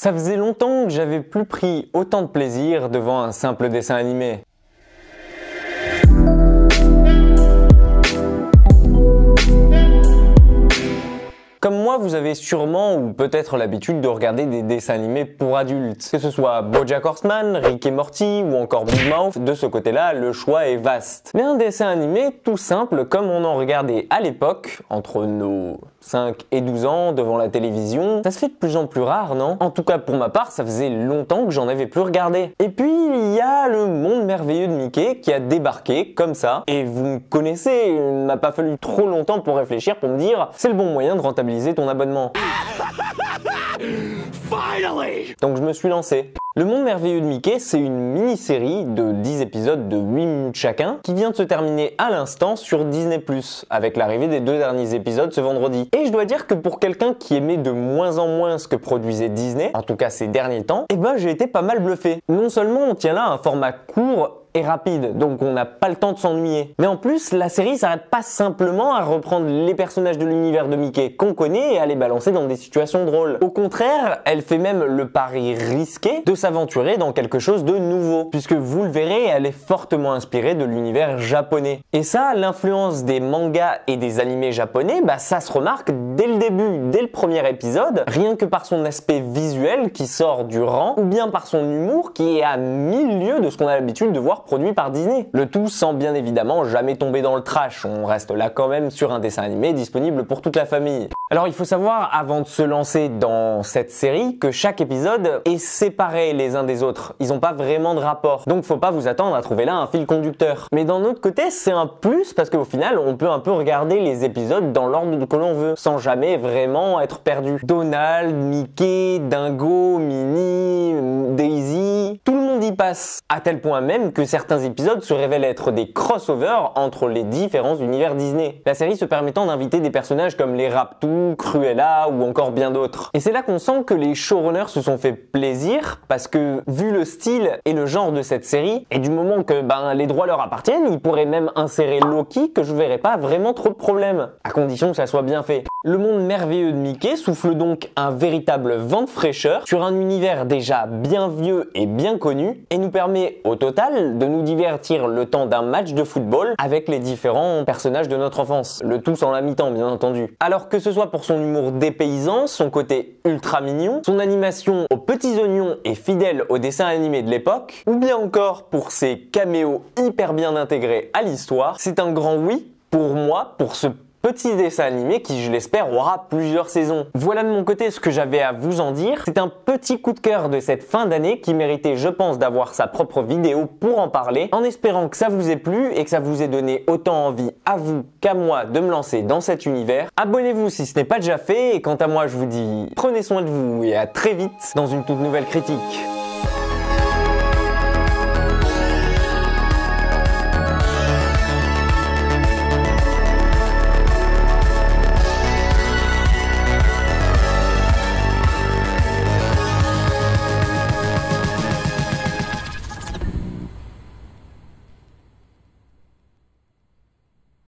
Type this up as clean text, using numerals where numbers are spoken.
Ça faisait longtemps que j'avais plus pris autant de plaisir devant un simple dessin animé. Comme moi, vous avez sûrement ou peut-être l'habitude de regarder des dessins animés pour adultes. Que ce soit BoJack Horseman, Rick et Morty ou encore Big Mouth, de ce côté-là, le choix est vaste. Mais un dessin animé tout simple comme on en regardait à l'époque, entre nos 5 et 12 ans devant la télévision, ça se fait de plus en plus rare, non? En tout cas pour ma part, ça faisait longtemps que j'en avais plus regardé. Et puis il y a le monde merveilleux de Mickey qui a débarqué comme ça. Et vous me connaissez, il m'a pas fallu trop longtemps pour réfléchir, pour me dire c'est le bon moyen de rentabiliser ton abonnement. Donc je me suis lancé. Le monde merveilleux de Mickey, c'est une mini-série de 10 épisodes de 8 minutes chacun qui vient de se terminer à l'instant sur Disney+, avec l'arrivée des 2 derniers épisodes ce vendredi. Et je dois dire que pour quelqu'un qui aimait de moins en moins ce que produisait Disney, en tout cas ces derniers temps, eh ben j'ai été pas mal bluffé. Non seulement on tient là un format court et rapide, donc on n'a pas le temps de s'ennuyer. Mais en plus, la série s'arrête pas simplement à reprendre les personnages de l'univers de Mickey qu'on connaît et à les balancer dans des situations drôles. Au contraire, elle fait même le pari risqué de s'aventurer dans quelque chose de nouveau, puisque vous le verrez, elle est fortement inspirée de l'univers japonais. Et ça, l'influence des mangas et des animés japonais, ça se remarque dès le début, dès le premier épisode, rien que par son aspect visuel qui sort du rang, ou bien par son humour qui est à 1000 lieues de ce qu'on a l'habitude de voir produit par Disney. Le tout sans bien évidemment jamais tomber dans le trash, on reste là quand même sur un dessin animé disponible pour toute la famille. Alors il faut savoir, avant de se lancer dans cette série, que chaque épisode est séparé les uns des autres. Ils n'ont pas vraiment de rapport, donc faut pas vous attendre à trouver là un fil conducteur. Mais d'un autre côté, c'est un plus parce qu'au final, on peut un peu regarder les épisodes dans l'ordre que l'on veut, sans jamais vraiment être perdu. Donald, Mickey, Dingo, Minnie, Daisy, tout le monde y passe. À tel point même que certains épisodes se révèlent être des crossovers entre les différents univers Disney. La série se permettant d'inviter des personnages comme les Raptous, Cruella ou encore bien d'autres. Et c'est là qu'on sent que les showrunners se sont fait plaisir parce que vu le style et le genre de cette série, et du moment que les droits leur appartiennent, ils pourraient même insérer Loki que je verrais pas vraiment trop de problèmes, à condition que ça soit bien fait. Le monde merveilleux de Mickey souffle donc un véritable vent de fraîcheur sur un univers déjà bien vieux et bien connu et nous permet au total de nous divertir le temps d'un match de football avec les différents personnages de notre enfance. Le tout sans la mi-temps bien entendu. Alors que ce soit pour son humour dépaysant, son côté ultra mignon, son animation aux petits oignons et fidèle au dessin animé de l'époque, ou bien encore pour ses caméos hyper bien intégrés à l'histoire, c'est un grand oui pour moi pour ce petit dessin animé qui, je l'espère, aura plusieurs saisons. Voilà de mon côté ce que j'avais à vous en dire. C'est un petit coup de cœur de cette fin d'année qui méritait, je pense, d'avoir sa propre vidéo pour en parler, en espérant que ça vous ait plu et que ça vous ait donné autant envie à vous qu'à moi de me lancer dans cet univers. Abonnez-vous si ce n'est pas déjà fait et quant à moi, je vous dis prenez soin de vous et à très vite dans une toute nouvelle critique.